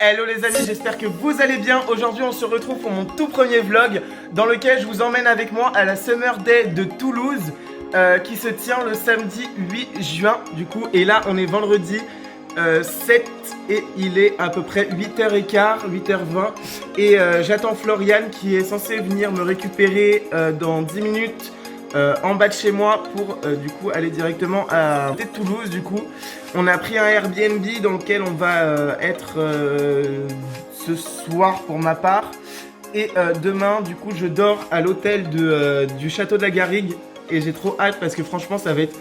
Hello les amis, j'espère que vous allez bien. Aujourd'hui on se retrouve pour mon tout premier vlog dans lequel je vous emmène avec moi à la Summer Day de Toulouse qui se tient le samedi 8 juin du coup. Et là on est vendredi 7 et il est à peu près 8h15, 8h20. Et j'attends Floriane qui est censée venir me récupérer dans 10 minutes en bas de chez moi pour du coup aller directement à Toulouse. Du coup on a pris un Airbnb dans lequel on va être ce soir pour ma part. Et demain du coup je dors à l'hôtel du château de la Garrigue. Et j'ai trop hâte parce que franchement ça va être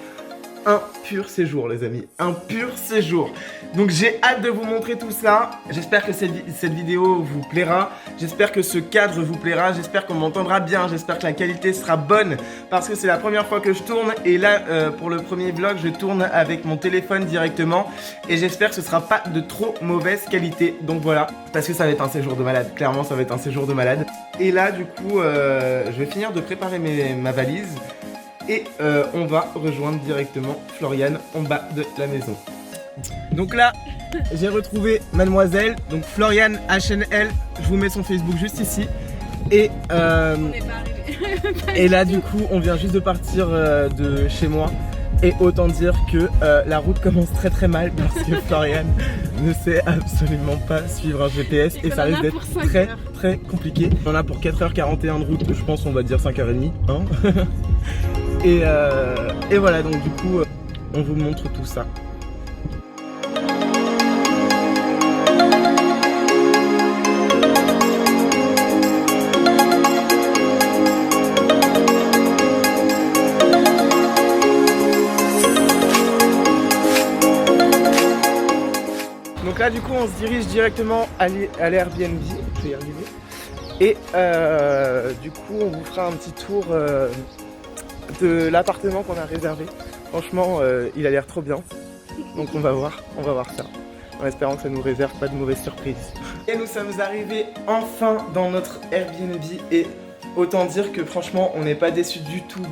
un pur séjour les amis, un pur séjour. Donc j'ai hâte de vous montrer tout ça. J'espère que cette vidéo vous plaira. J'espère que ce cadre vous plaira. J'espère qu'on m'entendra bien. J'espère que la qualité sera bonne parce que c'est la première fois que je tourne. Et là pour le premier vlog je tourne avec mon téléphone directement. Et j'espère que ce sera pas de trop mauvaise qualité. Donc voilà, parce que ça va être un séjour de malade. Clairement ça va être un séjour de malade. Et là du coup je vais finir de préparer ma valise. Et on va rejoindre directement Floriane en bas de la maison. Donc là, j'ai retrouvé mademoiselle, donc Floriane HNL. Je vous mets son Facebook juste ici. Et, on n'est pas arrivé. Et là du coup, on vient juste de partir de chez moi. Et autant dire que la route commence très très mal parce que Floriane ne sait absolument pas suivre un GPS. Et ça risque d'être très très compliqué. On en a pour 4h41 de route, je pense on va dire 5h30. Hein. Et voilà, donc du coup, on vous montre tout ça. Donc là, du coup, on se dirige directement à l'Airbnb. Je vais y arriver. Et du coup, on vous fera un petit tour de l'appartement qu'on a réservé. Franchement il a l'air trop bien. Donc on va voir ça. En espérant que ça nous réserve pas de mauvaises surprises. Et nous sommes arrivés enfin dans notre Airbnb. Et autant dire que franchement on n'est pas déçus du tout.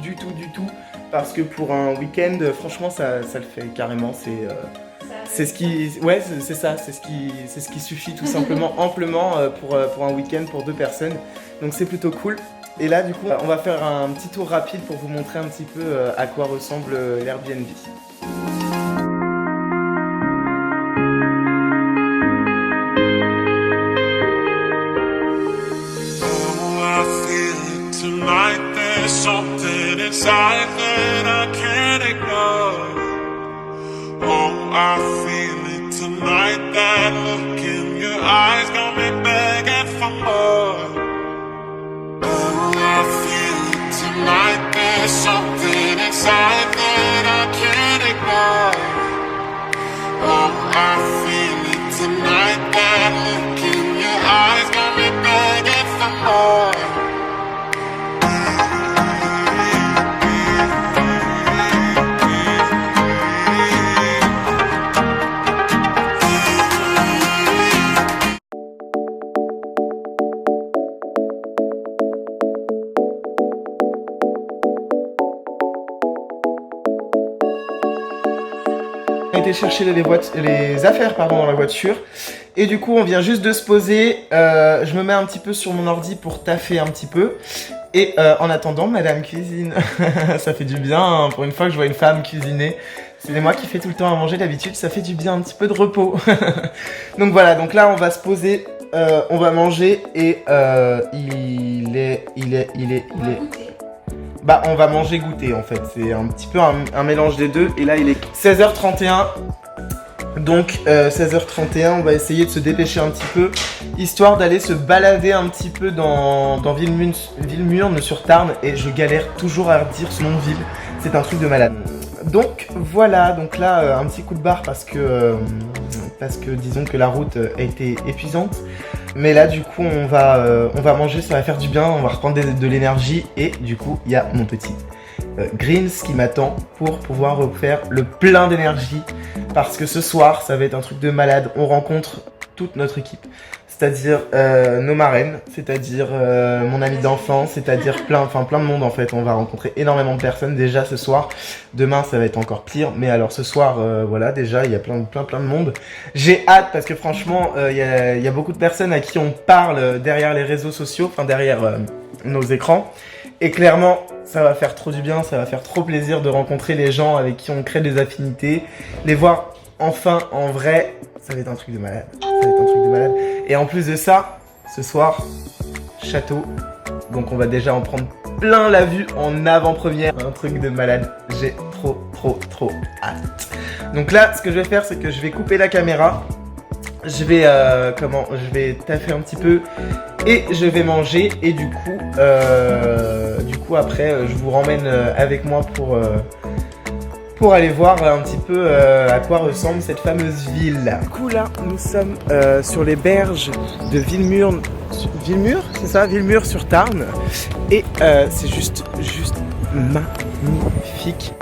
Parce que pour un week-end franchement ça le fait carrément. C'est ce qui, ouais, c'est ça, c'est ce qui suffit tout simplement amplement pour un week-end pour 2 personnes. Donc c'est plutôt cool. Et là du coup on va faire un petit tour rapide pour vous montrer un petit peu à quoi ressemble l'Airbnb. Something inside that I can't ignore. Oh, I feel it tonight. That look in your eyes got me begging for more. On a été chercher les affaires dans la voiture. Et du coup on vient juste de se poser. Je me mets un petit peu sur mon ordi pour taffer un petit peu. Et en attendant madame cuisine. Ça fait du bien hein, pour une fois que je vois une femme cuisiner. C'est moi qui fais tout le temps à manger d'habitude. Ça fait du bien, un petit peu de repos. Donc voilà, donc là on va se poser. On va manger et il est. Bah on va manger goûter en fait, c'est un petit peu un mélange des deux. Et là il est 16h31. Donc 16h31 on va essayer de se dépêcher un petit peu. Histoire d'aller se balader un petit peu dans Villemurne sur Tarn. Et je galère toujours à dire ce nom de ville, c'est un truc de malade. Donc voilà, donc là un petit coup de barre parce que disons que la route a été épuisante. Mais là du coup on va manger, ça va faire du bien, on va reprendre de l'énergie. Et du coup il y a mon petit Greens qui m'attend pour pouvoir refaire le plein d'énergie. Parce que ce soir ça va être un truc de malade, on rencontre toute notre équipe. c'est-à-dire nos marraines, c'est-à-dire mon ami d'enfance, c'est-à-dire plein de monde en fait. On va rencontrer énormément de personnes déjà ce soir. Demain ça va être encore pire, mais alors ce soir voilà, déjà il y a plein de monde. J'ai hâte parce que franchement il y a beaucoup de personnes à qui on parle derrière les réseaux sociaux, enfin derrière nos écrans. Et clairement ça va faire trop du bien, ça va faire trop plaisir de rencontrer les gens avec qui on crée des affinités, les voir enfin en vrai. Ça va être un truc de malade. Ça va être un truc de malade. Et en plus de ça, ce soir, château. Donc on va déjà en prendre plein la vue en avant-première. Un truc de malade. J'ai trop hâte. Donc là, ce que je vais faire, c'est que je vais couper la caméra. Je vais taffer un petit peu et je vais manger. Et du coup après, je vous ramène avec moi pour aller voir un petit peu à quoi ressemble cette fameuse ville. Du coup là, nous sommes sur les berges de Villemur, c'est ça, Villemur-sur-Tarn. Et c'est juste magnifique.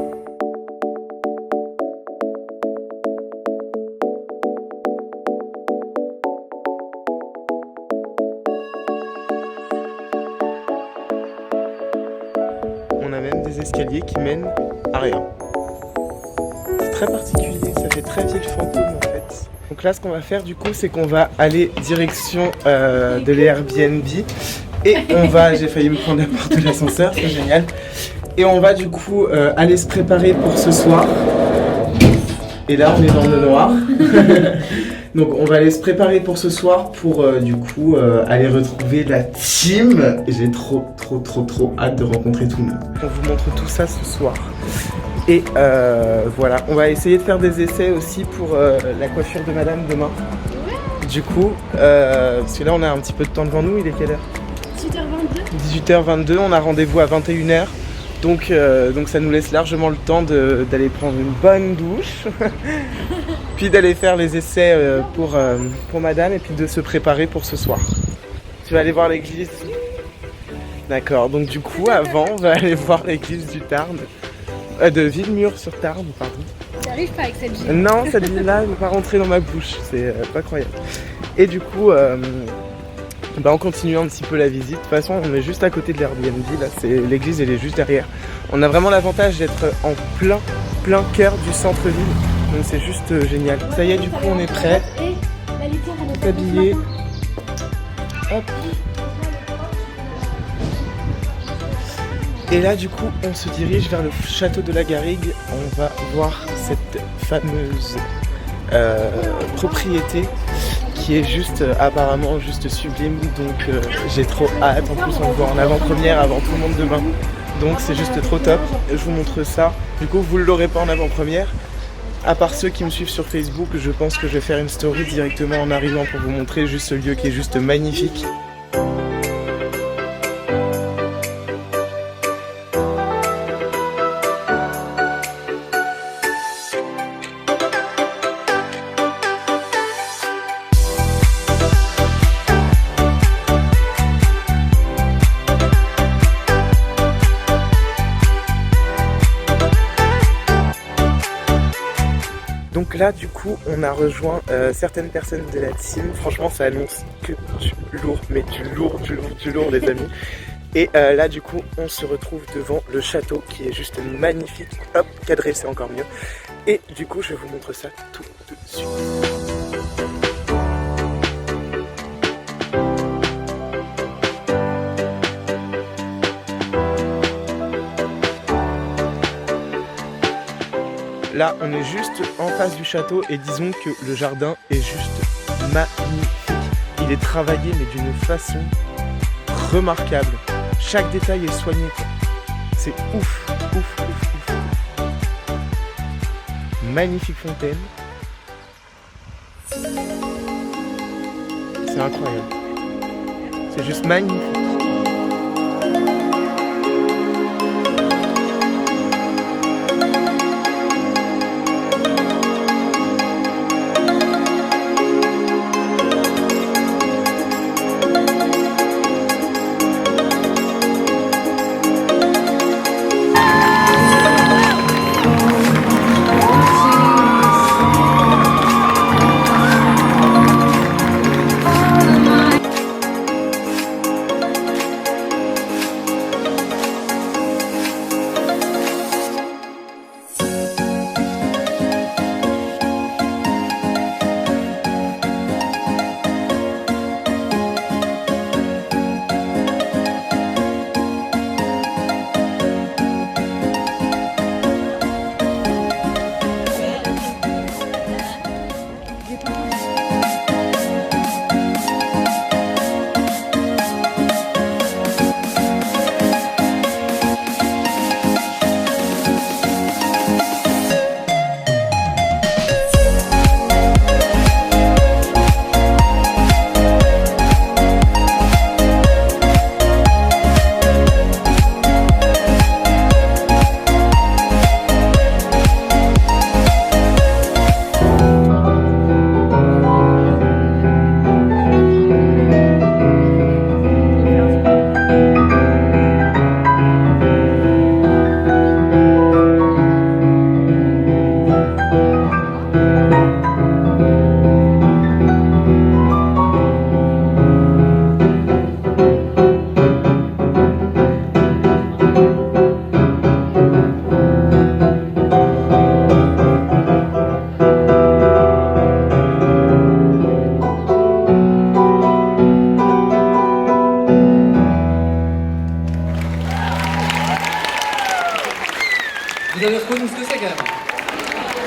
On a même des escaliers qui mènent à rien. Très particulier, ça fait très ville fantôme en fait. Donc là ce qu'on va faire du coup c'est qu'on va aller direction de l'Airbnb et on va, j'ai failli me prendre la porte de l'ascenseur, c'est génial. Et on va du coup aller se préparer pour ce soir. Et là on est dans le noir. Donc on va aller se préparer pour ce soir pour du coup aller retrouver la team. J'ai trop hâte de rencontrer tout le monde. On vous montre tout ça ce soir. Et voilà, on va essayer de faire des essais aussi pour la coiffure de madame demain. Du coup, parce que là on a un petit peu de temps devant nous, il est quelle heure ? 18h22, on a rendez-vous à 21h. Donc ça nous laisse largement le temps d'aller prendre une bonne douche. Puis d'aller faire les essais pour madame et puis de se préparer pour ce soir. Tu vas aller voir l'église ? D'accord, donc du coup avant on va aller voir l'église du Tarn. De Villemur-sur-Tarn, pardon. J'arrive pas avec cette vie. Non, cette ville-là ne va pas rentrer dans ma bouche, c'est pas croyable. Et du coup, on continue un petit peu la visite. De toute façon, on est juste à côté de l'Airbnb, là, l'église elle est juste derrière. On a vraiment l'avantage d'être en plein cœur du centre-ville, donc c'est juste génial. Ça y est, du coup, on est prêt. On est habillé. Hop. Et là du coup on se dirige vers le château de la Garrigue. On va voir cette fameuse propriété qui est juste apparemment juste sublime. Donc j'ai trop hâte. En plus on le voit en avant-première avant tout le monde demain. Donc c'est juste trop top. Je vous montre ça. Du coup vous ne l'aurez pas en avant-première. À part ceux qui me suivent sur Facebook, je pense que je vais faire une story directement en arrivant pour vous montrer juste ce lieu qui est juste magnifique. Donc là du coup on a rejoint certaines personnes de la team. Franchement ça annonce que du lourd, mais du lourd les amis. Et là du coup on se retrouve devant le château qui est juste magnifique. Hop, cadré c'est encore mieux. Et du coup je vous montre ça tout de suite. Là, on est juste en face du château et disons que le jardin est juste magnifique. Il est travaillé mais d'une façon remarquable. Chaque détail est soigné, quoi. C'est ouf. Magnifique fontaine. C'est incroyable. C'est juste magnifique.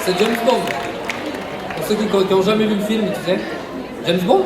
c'est James Bond. Pour ceux qui ont jamais vu le film, tu sais. James Bond.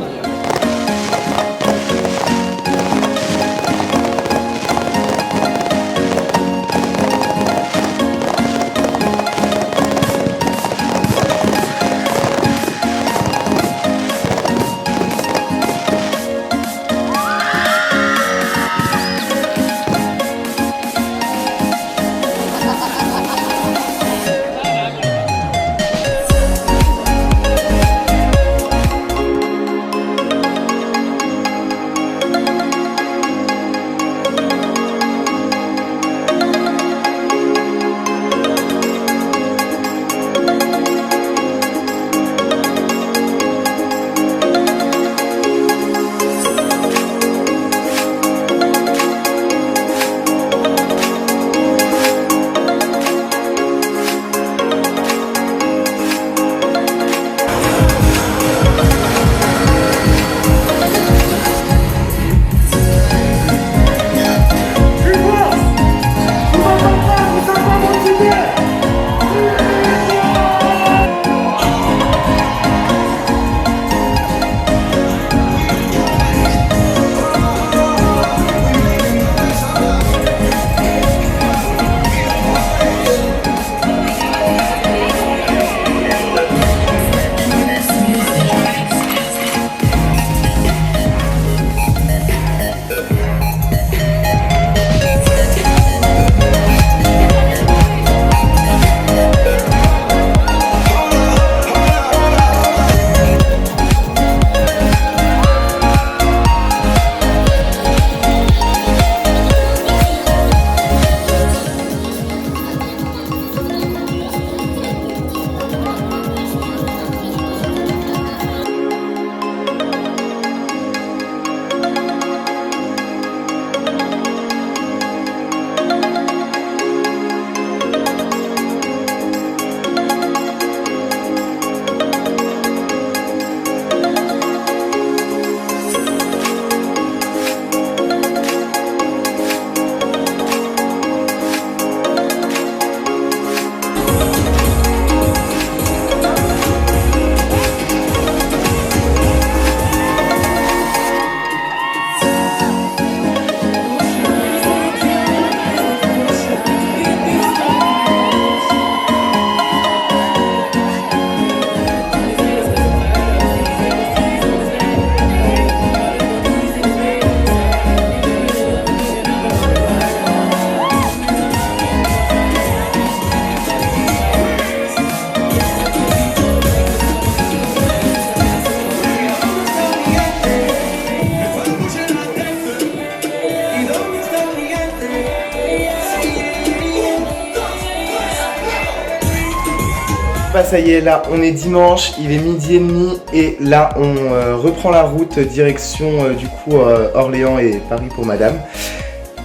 Bah ça y est, là on est dimanche, il est 12h30 et là on reprend la route direction du coup Orléans et Paris pour madame.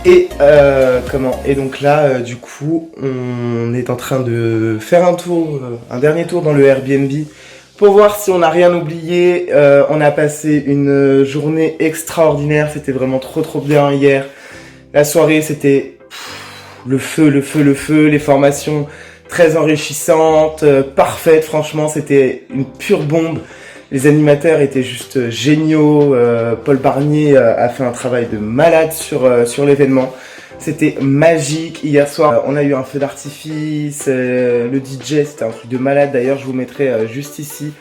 Et et donc là du coup on est en train de faire un tour, un dernier tour dans le Airbnb pour voir si on n'a rien oublié. On a passé une journée extraordinaire, c'était vraiment trop bien hier. La soirée c'était le feu, les formations très enrichissantes, parfaites, franchement c'était une pure bombe. Les animateurs étaient juste géniaux, Paul Barnier a fait un travail de malade sur l'événement. C'était magique. Hier soir, on a eu un feu d'artifice, le DJ, c'était un truc de malade. D'ailleurs, je vous mettrai juste ici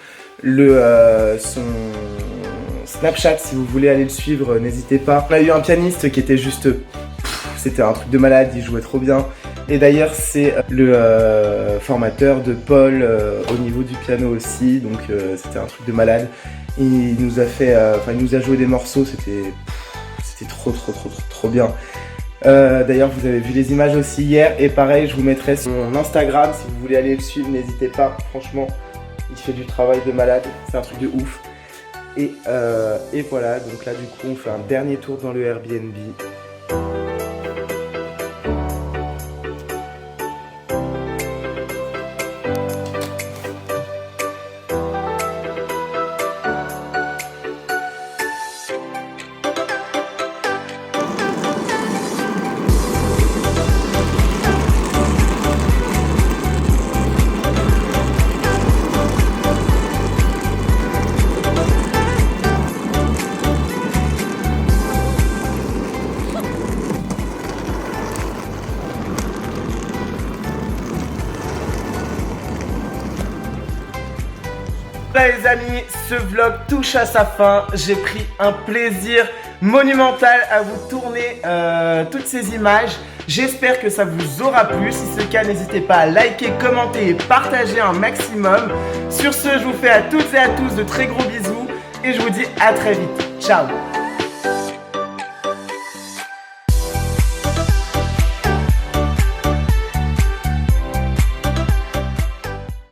son Snapchat si vous voulez aller le suivre, n'hésitez pas. On a eu un pianiste qui était juste... C'était un truc de malade, il jouait trop bien. Et d'ailleurs, c'est le formateur de Paul au niveau du piano aussi, donc c'était un truc de malade. Il nous a fait, il nous a joué des morceaux, c'était trop bien. D'ailleurs, vous avez vu les images aussi hier, et pareil, je vous mettrai son Instagram si vous voulez aller le suivre, n'hésitez pas. Franchement, il fait du travail de malade, c'est un truc de ouf. Et voilà, donc là du coup, on fait un dernier tour dans le Airbnb. Bah les amis, ce vlog touche à sa fin. J'ai pris un plaisir monumental à vous tourner toutes ces images. J'espère que ça vous aura plu. Si c'est le cas, n'hésitez pas à liker, commenter et partager un maximum. Sur ce, je vous fais à toutes et à tous de très gros bisous et je vous dis à très vite. Ciao.